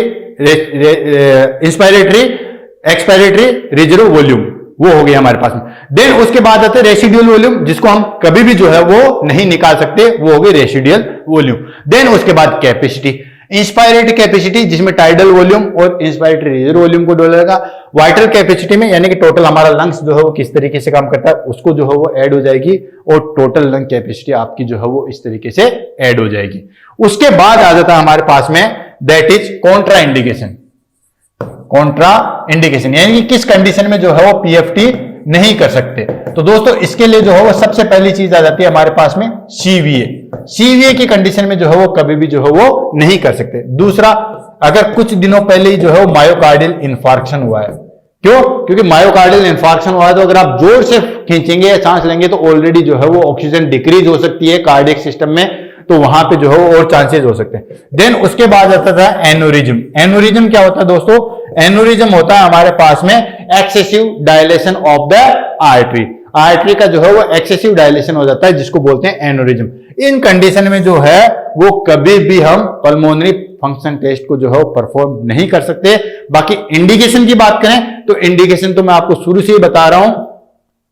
expiratory reserve volume, वो हो गया हमारे पास में। देन उसके बाद आते हैं रेसिडुअल वॉल्यूम, जिसको हम कभी भी जो है वो नहीं निकाल सकते, वो हो गई रेसिडुअल वॉल्यूम। देन उसके बाद कैपेसिटी, इंस्पायरेटरी कैपेसिटी जिसमें टाइडल वॉल्यूम और इंस्पायरेटरी रिजर्व वॉल्यूम को डॉलेगा। वाइटल कैपेसिटी में यानी कि टोटल हमारा लंग्स जो है वो किस तरीके से काम करता है उसको जो है वो ऐड हो जाएगी, और टोटल लंग कैपेसिटी आपकी जो है वो इस तरीके से ऐड हो जाएगी। उसके बाद आ जाता है हमारे पास में that is Contra indication. Contra indication यानी कि किस कंडीशन में जो है वो पीएफटी नहीं कर सकते। तो दोस्तों इसके लिए जो है वो सबसे पहली चीज आ जाती है हमारे पास में सीवीए। सीवीए की कंडीशन में जो है वो कभी भी जो है वो नहीं कर सकते। दूसरा, अगर कुछ दिनों पहले ही जो है वो मायोकार्डियल इंफार्क्शन हुआ है। क्यों? क्योंकि मायोकार्डियल इंफार्क्शन हुआ है तो अगर आप जोर से खींचेंगे या सांस लेंगे तो ऑलरेडी जो है वो ऑक्सीजन डिक्रीज हो सकती है कार्डियक सिस्टम में, तो वहां पे जो है वो और चांसेस हो सकते हैं। देन उसके बाद आता था एनोरिज्म। एनोरिज्म क्या होता है दोस्तों? एनोरिज्म होता है हमारे पास में excessive dilation of the artery. Artery का जो है वो एक्सेसिव डायलेशन हो जाता है जिसको बोलते हैं एनोरिज्म। इन कंडीशन में जो है वो कभी भी हम पल्मोनरी फंक्शन टेस्ट को जो है वो परफॉर्म नहीं कर सकते। बाकी इंडिकेशन की बात करें तो इंडिकेशन तो मैं आपको शुरू से ही बता रहा हूं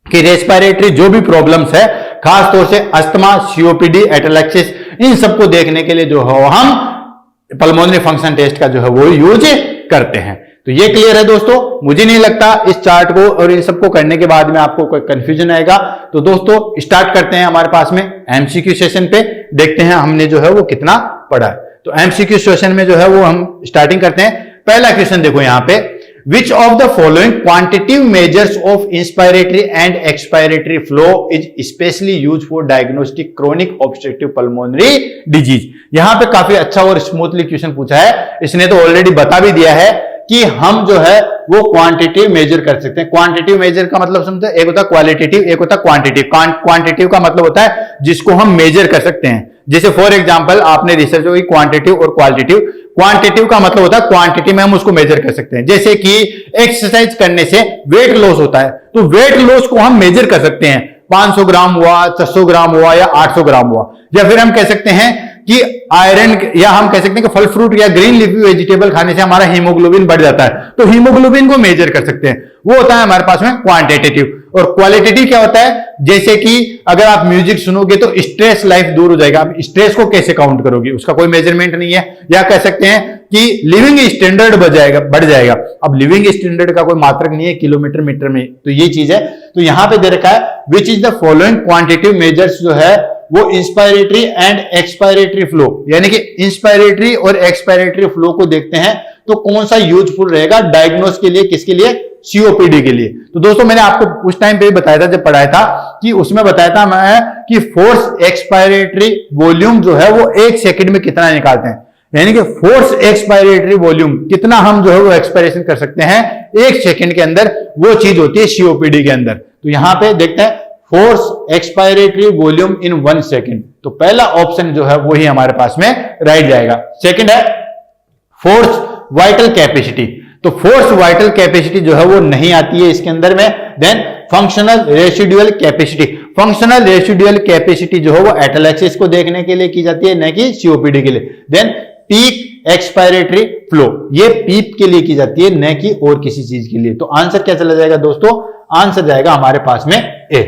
कि रेस्पिरेटरी जो भी प्रॉब्लम्स है, खास तौर से अस्थमा, सीओपीडी, एटलैक्सिस, इन सबको देखने के लिए जो है हम पल्मोनरी फंक्शन टेस्ट का जो है वो यूज करते हैं। तो ये क्लियर है दोस्तों। मुझे नहीं लगता इस चार्ट को और इन सबको करने के बाद में आपको कोई कंफ्यूजन आएगा। तो दोस्तों स्टार्ट करते हैं हमारे पास में एमसीक्यू सेशन पे, देखते हैं हमने जो है वो कितना पढ़ा है। तो एमसीक्यू सेशन में जो है वो हम स्टार्टिंग करते हैं। पहला क्वेश्चन देखो यहां पे, Which of the following quantitative measures of inspiratory and expiratory flow is especially used for diagnostic chronic obstructive pulmonary disease? यहां पे काफी अच्छा और स्मूथली क्वेश्चन पूछा है। इसने तो ऑलरेडी बता भी दिया है कि हम जो है वो क्वांटिटिव मेजर कर सकते हैं। क्वांटिटिव मेजर का मतलब समझते हैं, एक होता है क्वालिटेटिव, एक होता है क्वांटिटिव। क्वांटिटिव का मतलब होता है जिसको हम मेजर कर सकते हैं। जैसे फॉर एग्जांपल आपने रिसर्च हुई क्वांटिटिव और क्वालिटेटिव। क्वांटिटिव का मतलब होता है क्वांटिटी में हम उसको मेजर कर सकते हैं। जैसे कि एक्सरसाइज करने से वेट लॉस होता है तो वेट लॉस को हम मेजर कर सकते हैं। 500 ग्राम हुआ, 600 ग्राम हुआ या 800 ग्राम हुआ। या फिर हम कह सकते हैं कि आयरन, या हम कह सकते हैं कि फल फ्रूट या ग्रीन लीफी वेजिटेबल खाने से हमारा हीमोग्लोबिन बढ़ जाता है, तो हीमोग्लोबिन को मेजर कर सकते हैं। वो होता है हमारे पास में क्वांटिटेटिव। और क्वालिटेटिव क्या होता है? जैसे कि अगर आप म्यूजिक सुनोगे तो स्ट्रेस लाइफ दूर हो जाएगा। आप स्ट्रेस को कैसे काउंट करोगे? उसका कोई मेजरमेंट नहीं है। या कह सकते हैं कि लिविंग स्टैंडर्ड बढ़ जाएगा। अब लिविंग स्टैंडर्ड का कोई मात्रक नहीं है किलोमीटर मीटर में, तो ये चीज है। तो यहां पे दे रखा है which is the following quantitative measures जो है वो इंस्पायरेटरी एंड एक्सपायरेटरी फ्लो, यानी कि इंस्पायरेटरी और एक्सपायरेटरी फ्लो को देखते हैं तो कौन सा यूजफुल रहेगा डायग्नोस के लिए, किसके लिए? सीओपीडी के लिए। तो दोस्तों मैंने आपको उस टाइम पे बताया था जब पढ़ाया था कि उसमें बताया था मैं कि फोर्स एक्सपायरेटरी वॉल्यूम जो है वो 1 सेकंड में कितना निकालते हैं, यानी कि फोर्स एक्सपायरेटरी वॉल्यूम कितना हम जो है वो एक्सपायरेशन कर सकते हैं 1 सेकंड के अंदर, वो चीज होती है सीओपीडी के अंदर। तो यहां पे देखते हैं force expiratory volume in 1 second. तो पहला ऑप्शन जो है वही हमारे पास में राइट जाएगा। सेकंड है फोर्स वाइटल कैपेसिटी। तो फोर्स वाइटल कैपेसिटी जो है वो नहीं आती है इसके अंदर में। Then functional residual capacity. Functional residual capacity जो है वो एटलैक्सिस को देखने के लिए की जाती है, न कि सीओपीडी के लिए। देन पीक एक्सपायरेटरी फ्लो, ये पीप के लिए की जाती है, न कि और किसी चीज के लिए। तो आंसर क्या चला जाएगा दोस्तों? आंसर जाएगा हमारे पास में ए।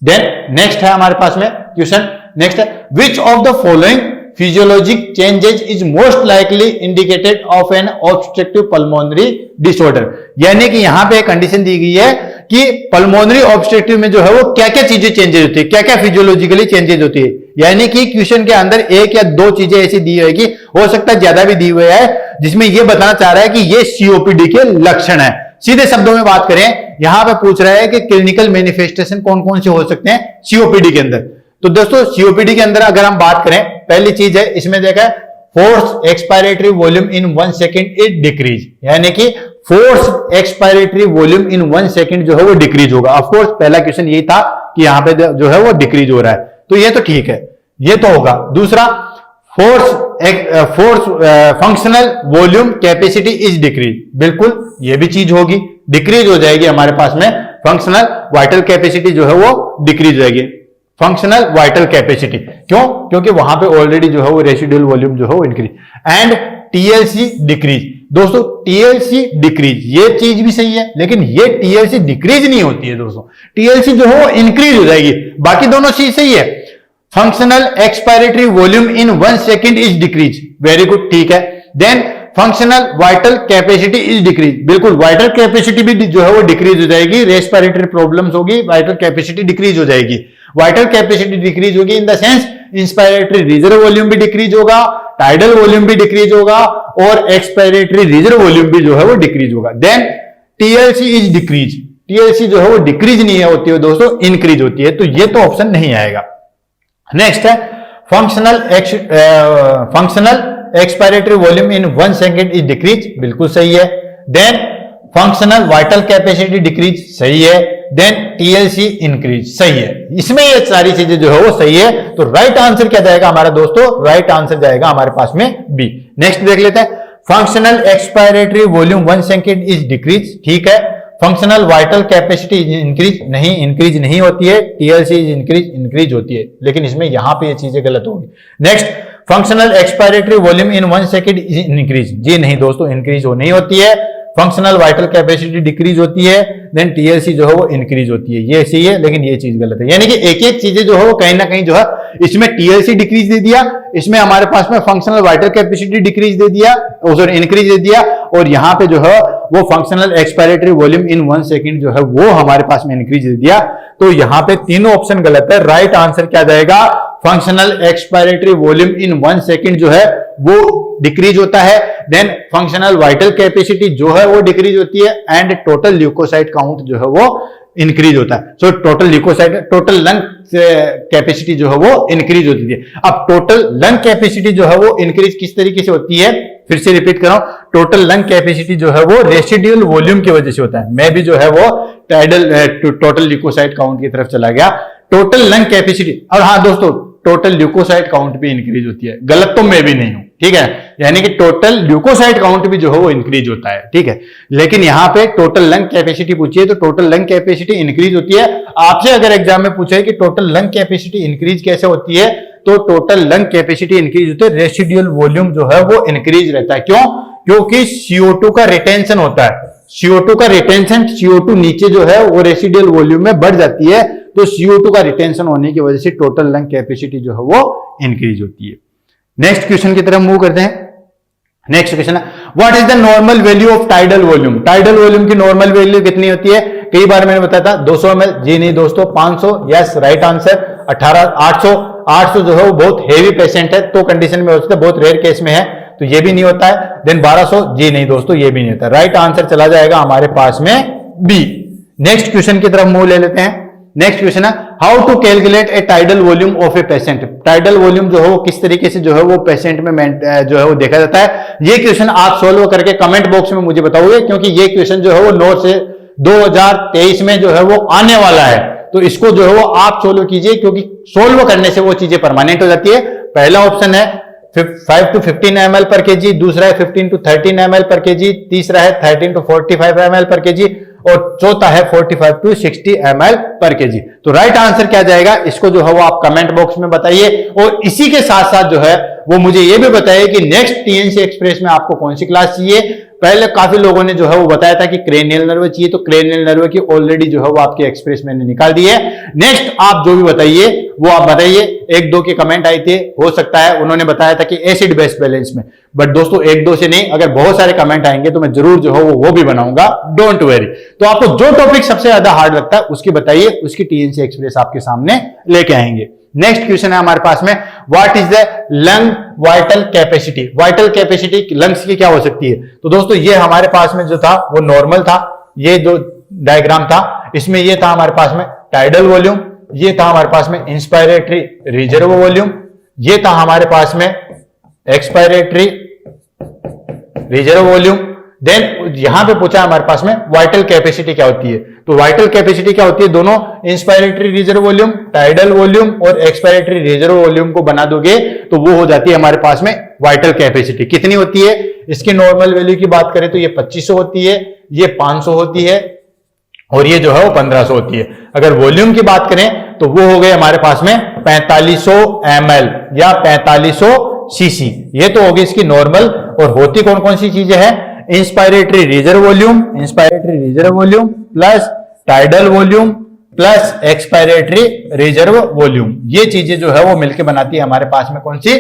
देन नेक्स्ट है हमारे पास में क्वेश्चन, नेक्स्ट है which of the following physiologic changes is most likely indicated of an obstructive pulmonary disorder. यानी कि यहां पे एक कंडीशन दी गई है कि पल्मोनरी ऑब्स्ट्रक्टिव में जो है वो क्या क्या चीजें चेंजेस होती है, क्या क्या फिजियोलॉजिकली चेंजेस होती है। यानी कि क्वेश्चन के अंदर 1 या 2 चीजें ऐसी दी होगी, हो सकता है ज्यादा भी दी हुई है, जिसमें यह बताना चाह रहा है कि ये सीओपीडी के लक्षण है। सीधे शब्दों में बात करें, यहां पे पूछ रहा है कि क्लिनिकल मैनिफेस्टेशन कौन कौन से हो सकते हैं सीओपीडी के अंदर। तो दोस्तों सीओपीडी के अंदर अगर हम बात करें, पहली चीज है इसमें देखा है force expiratory volume in 1 second is decrease, यानी कि force expiratory volume in 1 second जो है वो डिक्रीज होगा। ऑफ कोर्स पहला क्वेश्चन यही था कि यहां पे जो है वो डिक्रीज हो रहा है, तो ये तो ठीक है, ये तो होगा। दूसरा force functional volume capacity is decrease, बिल्कुल ये भी चीज होगी, डिक्रीज हो जाएगी हमारे पास में। फंक्शनल वाइटल कैपेसिटी जो है वो डिक्रीज हो जाएगी। फंक्शनल वाइटल कैपेसिटी क्यों? क्योंकि वहां पे ऑलरेडी जो है वो रेसिडुअल वॉल्यूम जो है वो इंक्रीज। And TLC decrease. दोस्तों टीएलसी डिक्रीज ये चीज भी सही है, लेकिन ये टीएलसी डिक्रीज नहीं होती है दोस्तों, टीएलसी जो है वो इंक्रीज हो जाएगी। बाकी दोनों चीज सही है। Functional expiratory volume in 1 second is decrease, very good, ठीक है। Then functional vital capacity is decrease, बिल्कुल वाइटल कैपेसिटी भी जो है वो डिक्रीज हो जाएगी, रेस्पिरेटरी प्रॉब्लम्स होगी, वाइटल कैपेसिटी डिक्रीज हो जाएगी। वाइटल कैपेसिटी डिक्रीज होगी in the sense inspiratory reserve volume भी डिक्रीज होगा, टाइडल वॉल्यूम भी डिक्रीज होगा और एक्सपायरेटरी रिजर्व वॉल्यूम भी जो है वो डिक्रीज होगा। Then TLC is decrease, TLC जो है वो डिक्रीज नहीं होती है दोस्तों, इंक्रीज होती है, तो ये तो ऑप्शन नहीं आएगा। नेक्स्ट है functional expiratory volume in 1 second is decrease, बिल्कुल सही है। Then functional vital capacity decrease, सही है। देन टीएलसी इंक्रीज, सही है। इसमें ये सारी चीजें जो है वो सही है, तो राइट आंसर क्या जाएगा हमारा दोस्तों, राइट आंसर जाएगा हमारे पास में बी। नेक्स्ट देख लेते हैं, functional expiratory volume 1 second is decrease, ठीक है। फंक्शनल वाइटल कैपेसिटी इंक्रीज, नहीं, इंक्रीज नहीं होती है। टीएलसी इज इंक्रीज, इंक्रीज होती है, लेकिन इसमें यहां पे ये चीजें गलत होगी। Next, functional expiratory volume in 1 second is increase, जी नहीं दोस्तों, इंक्रीज हो नहीं होती है। फंक्शनल वाइटल कैपेसिटी डिक्रीज होती है, देन टीएलसी जो है वो इंक्रीज होती है, ये सही है, लेकिन ये चीज गलत है। यानी कि एक एक चीजें जो है वो कहीं ना कहीं जो है, इसमें टीएलसी डिक्रीज दे दिया, इसमें हमारे पास में फंक्शनल वाइटल कैपेसिटी डिक्रीज दे दिया, सॉरी इंक्रीज दे दिया, और यहाँ पे जो है वो functional expiratory volume in 1 second जो है वो हमारे पास में इंक्रीज दे दिया। तो यहाँ पे तीनों ऑप्शन गलत है। राइट आंसर क्या जाएगा, functional expiratory volume in 1 second जो है वो डिक्रीज होता है। देन फंक्शनल वाइटल कैपेसिटी जो है वो डिक्रीज होती है, एंड टोटल ल्यूकोसाइट काउंट जो है वो इंक्रीज होता है। So total leucocyte, total lung capacity जो है वो इंक्रीज होती है। अब टोटल लंग कैपेसिटी जो है वो इंक्रीज किस तरीके से होती है, फिर से रिपीट कर रहा हूं, टोटल लंग कैपेसिटी जो है वो रेसिडुअल वॉल्यूम की वजह से होता है। मैं भी जो है वो टाइडल टोटल ल्यूकोसाइट काउंट की तरफ चला गया। टोटल लंग कैपेसिटी, और हाँ दोस्तों, टोटल ल्यूकोसाइट काउंट भी इंक्रीज होती है, गलत तो मैं भी नहीं हूं, ठीक है। यानी कि टोटल ल्यूकोसाइट काउंट भी जो है वो इंक्रीज होता है, ठीक है। लेकिन यहां पे टोटल लंग कैपेसिटी पूछिए तो टोटल लंग कैपेसिटी इंक्रीज होती है। आपसे अगर एग्जाम में पूछे कि टोटल लंग कैपेसिटी इंक्रीज कैसे होती है, तो टोटल लंग कैपेसिटी इंक्रीज होती है, रेसिडुअल वॉल्यूम जो है वो इंक्रीज रहता है। क्यों? क्योंकि CO2 का रिटेंशन होता है। CO2 का रिटेंशन, CO2 नीचे जो है वो रेसिडुअल वॉल्यूम में बढ़ जाती है, तो CO2 का रिटेंशन होने की वजह से टोटल लंग कैपेसिटी जो है वो इंक्रीज होती है। नेक्स्ट क्वेश्चन की तरफ मूव करते हैं। नेक्स्ट क्वेश्चन है, what is the normal value of tidal volume. Tidal volume की नॉर्मल वैल्यू कितनी होती है? कई बार मैंने बताया था 200 ml, जी नहीं दोस्तों, 500, यस राइट आंसर। 800 जो है वो बहुत हेवी पेशेंट है तो कंडीशन में हो सकता है, बहुत रेयर केस में है तो ये भी नहीं होता है। देन 1200, जी नहीं दोस्तों, ये भी नहीं होता। राइट आंसर चला जाएगा हमारे पास में बी। नेक्स्ट क्वेश्चन की तरफ मूव ले लेते हैं। नेक्स्ट क्वेश्चन है, how to calculate a tidal volume of a patient. Tidal volume जो है वो किस तरीके से जो है वो पेशेंट में जो है वो देखा जाता है। ये क्वेश्चन आप सोल्व करके कमेंट बॉक्स में मुझे बताओगे, क्योंकि ये क्वेश्चन जो है वो नोट से 2023 में जो है वो आने वाला है, तो इसको जो है वो आप सोल्व कीजिए, क्योंकि सोल्व करने से वो चीजें परमानेंट हो जाती है। पहला ऑप्शन है 5 to 15 ml पर केजी, दूसरा है 15 to 13 ml पर केजी, तीसरा है 13 to 45 ml पर केजी, और चौथा है 45 to 60 ml पर केजी। तो राइट आंसर क्या जाएगा, इसको जो है वो आप कमेंट बॉक्स में बताइए। और इसी के साथ साथ जो है वो मुझे ये भी बताइए कि नेक्स्ट टीएनसी एक्सप्रेस में आपको कौन सी क्लास चाहिए। पहले काफी लोगों ने जो है वो बताया था कि क्रेनियल नर्व चाहिए, तो क्रेनियल नर्व की ऑलरेडी जो है वो आपके एक्सप्रेस मैंने निकाल दी है। नेक्स्ट आप जो भी बताइए वो आप बताइए। 1-2 के कमेंट आए थे, हो सकता है उन्होंने बताया था कि एसिड बेस बैलेंस में, बट दोस्तों 1-2 से नहीं, अगर बहुत सारे कमेंट आएंगे तो मैं जरूर जो है वो भी बनाऊंगा, डोंट वेरी। तो आपको जो टॉपिक सबसे ज्यादा हार्ड लगता है उसकी बताइए, उसकी टीएनसी एक्सप्रेस आपके सामने लेके आएंगे। नेक्स्ट क्वेश्चन है हमारे पास में, what is the lung vital capacity. Vital capacity lungs की क्या हो सकती है। तो दोस्तों ये हमारे पास में जो था वो नॉर्मल था, ये जो डायग्राम था इसमें ये था हमारे पास में टाइडल वॉल्यूम, ये था हमारे पास में इंस्पायरेटरी रिजर्व वॉल्यूम, ये था हमारे पास में एक्सपायरेटरी रिजर्व वॉल्यूम। देन यहां पे पूछा हमारे पास में वाइटल कैपेसिटी क्या होती है। तो वाइटल कैपेसिटी क्या होती है, दोनों inspiratory reserve volume, tidal volume और एक्सपायरेटरी रिजर्व वॉल्यूम को बना दोगे तो वो हो जाती है हमारे पास में वाइटल कैपेसिटी। कितनी होती है, इसकी नॉर्मल वैल्यू की बात करें तो ये 2500 होती है, ये 500 होती है और ये जो है वो 1500 होती है। अगर वॉल्यूम की बात करें तो वो हो गए हमारे पास में 4500 ml या 4500 cc। ये तो होगी इसकी नॉर्मल। और होती कौन कौन सी चीजें हैं, inspiratory reserve volume plus tidal volume plus expiratory reserve volume, ये चीजें जो है वो मिलकर बनाती है हमारे पास में कौन सी,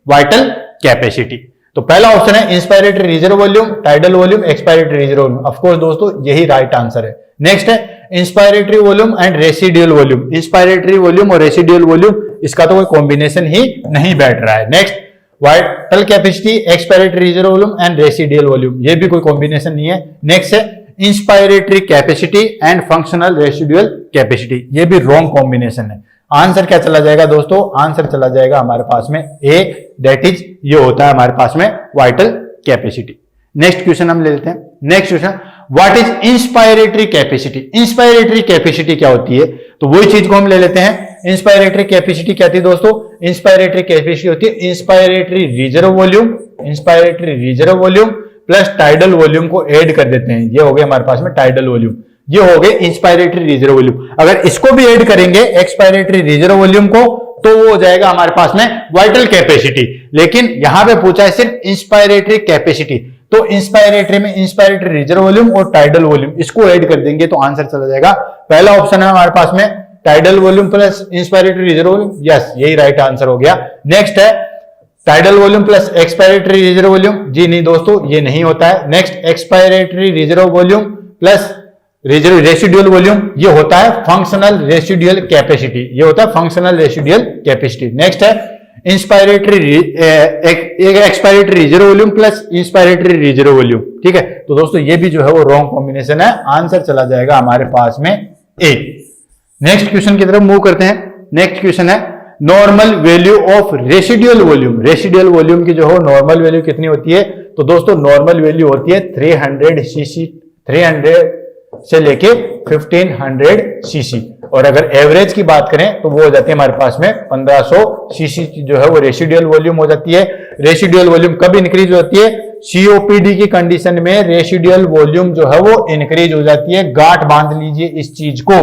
वाइटल कैपेसिटी। तो पहला ऑप्शन है inspiratory reserve volume, tidal volume, expiratory reserve volume. Of course दोस्तों यही राइट आंसर है। नेक्स्ट है inspiratory volume and residual volume. Inspiratory volume और रेसिडुअल वॉल्यूम, इसका तो कोई कॉम्बिनेशन ही नहीं बैठ रहा है। Next vital capacity, expiratory reserve volume and residual volume, ये भी कोई कॉम्बिनेशन नहीं है। नेक्स्ट है inspiratory capacity and functional residual capacity, ये भी रॉन्ग कॉम्बिनेशन है। आंसर क्या चला जाएगा दोस्तों, आंसर चला जाएगा हमारे पास में ए, दैट इज ये होता है हमारे पास में वाइटल कैपेसिटी। नेक्स्ट क्वेश्चन हम ले लेते हैं। Next question, what is inspiratory capacity. Inspiratory capacity क्या होती है, तो वही चीज को हम ले लेते हैं। इंस्पायरेटरी कैपेसिटी क्या थी दोस्तों, इंस्पायरेटरी कैपेसिटी होती है inspiratory reserve volume, inspiratory reserve volume plus tidal volume को ऐड कर देते हैं, ये हो गया हमारे पास में टाइडल वॉल्यूम, ये हो गए इंस्पायरेटरी रिजर्व वॉल्यूम। अगर इसको भी ऐड करेंगे एक्सपायरेटरी रिजर्व वॉल्यूम को, तो वो हो जाएगा हमारे पास में वाइटल कैपेसिटी। लेकिन यहां पे पूछा है सिर्फ इंस्पायरेटरी कैपेसिटी, तो इंस्पायरेटरी में इंस्पायरेटरी रिजर्व वॉल्यूम और टाइडल वॉल्यूम इसको ऐड कर देंगे तो आंसर चला जाएगा। पहला ऑप्शन है हमारे पास में tidal volume plus inspiratory reserve volume, yes यही राइट आंसर हो गया। नेक्स्ट है tidal volume plus expiratory reserve volume, जी नहीं दोस्तों ये नहीं होता है। Next expiratory reserve volume plus residual volume, ये होता है फंक्शनल रेसिडुअल कैपेसिटी, ये होता है फंक्शनल रेसिडुअल कैपेसिटी। नेक्स्ट है inspiratory expiratory reserve volume plus inspiratory reserve volume, ठीक है। तो दोस्तों ये भी जो है वो रॉन्ग कॉम्बिनेशन है, आंसर चला जाएगा हमारे पास में ए। नेक्स्ट क्वेश्चन की तरफ मूव करते हैं। नेक्स्ट क्वेश्चन है normal value of residual volume. Residual volume की जो है नॉर्मल वैल्यू कितनी होती है, तो दोस्तों नॉर्मल वैल्यू होती है 300 सीसी, 300 से लेके 1500 सीसी, और अगर एवरेज की बात करें तो वो हो जाती है हमारे पास में 1500 सीसी की जो है वो रेसिडुअल वॉल्यूम हो जाती है। रेसिडुअल वॉल्यूम कब इंक्रीज होती है, सीओपीडी की कंडीशन में रेसिडुअल वॉल्यूम जो है वो इंक्रीज हो जाती है। गांठ बांध लीजिए इस चीज को,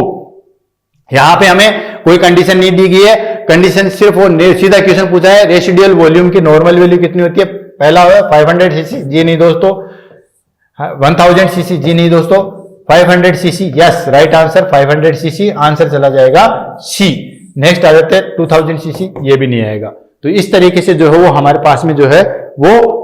यहां पे हमें कोई कंडीशन नहीं दी गई है, कंडीशन सिर्फ वो सीधा क्वेश्चन पूछा है रेसिडुअल वॉल्यूम की नॉर्मल वैल्यू कितनी होती है। पहला है 500 सीसी, जी नहीं दोस्तों। 1000 सीसी, जी नहीं दोस्तों। 500 CC, yes right answer 500 CC, answer चला जाएगा सी। नेक्स्ट आ जाते हैं 2000 सीसी, ये भी नहीं आएगा। तो इस तरीके से जो है वो हमारे पास में जो है वो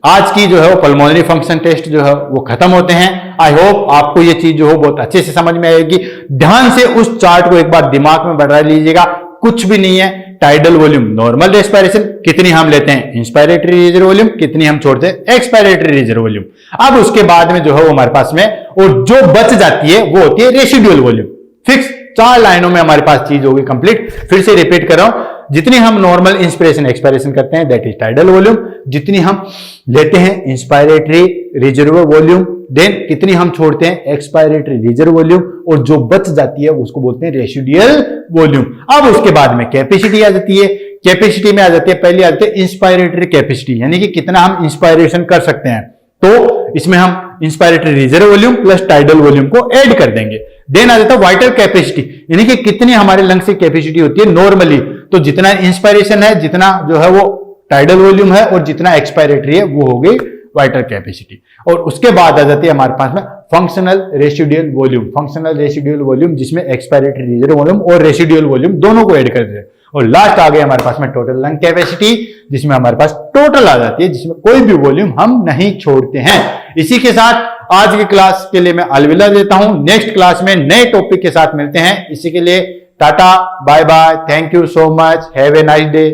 आज की जो है वो पल्मोनरी फंक्शन टेस्ट जो है वो खत्म होते हैं। आई होप आपको ये चीज जो है बहुत अच्छे से समझ में आएगी। ध्यान से उस चार्ट को एक बार दिमाग में बढ़ा लीजिएगा, कुछ भी नहीं है। टाइडल वॉल्यूम नॉर्मल रेस्पिरेशन कितनी हम लेते हैं, इंस्पायरेटरी रिजर्व वॉल्यूम कितनी हम छोड़ते हैं, एक्सपायरेटरी रिजर्व वॉल्यूम। अब उसके बाद में जो है वो हमारे पास में और जो बच जाती है वो होती है रेसिडुअल वॉल्यूम। फिक्स 4 लाइनों में हमारे पास चीज होगी कंप्लीट। फिर से रिपीट कर रहा हूं, जितनी हम नॉर्मल इंस्पिरेशन एक्सपायरेशन करते हैं दैट इज टाइडल वॉल्यूम, जितनी हम लेते हैं इंस्पायरेटरी रिजर्व वॉल्यूम, देन कितनी हम छोड़ते हैं एक्सपायरेटरी रिजर्व वॉल्यूम, और जो बच जाती है उसको बोलते हैं रेसिडुअल वॉल्यूम। अब उसके बाद में कैपेसिटी आ जाती है। कैपेसिटी में आ जाती है, पहले आ जाती है इंस्पायरेटरी कैपेसिटी, यानी कि कितना हम इंस्पायरेशन कर सकते हैं। तो इसमें हम inspiratory reserve volume plus tidal volume को ऐड कर देंगे। देन आ जाता है वाइटल कैपेसिटी, यानी कि कितनी हमारे लंग्स की कैपेसिटी होती है नॉर्मली। तो जितना इंस्पायरेशन है, जितना जो है वो टाइडल वॉल्यूम है, और जितना एक्सपायरेटरी है वो हो गई वाइटल कैपेसिटी। और उसके बाद आ जाती है हमारे पास में functional residual volume. Functional residual volume जिसमें एक्सपायरेटरी रिजर्व वॉल्यूम और रेसिडुअल वॉल्यूम दोनों को ऐड कर देते हैं। और लास्ट आ गए हमारे पास में टोटल लंग कैपेसिटी, जिसमें हमारे पास टोटल आ जाती है, जिसमें कोई भी वॉल्यूम हम नहीं छोड़ते हैं। इसी के साथ आज की क्लास के लिए मैं अलविदा देता हूं। नेक्स्ट क्लास में नए टॉपिक के साथ मिलते हैं। इसी के लिए tata, bye bye, thank you so much, have a nice day.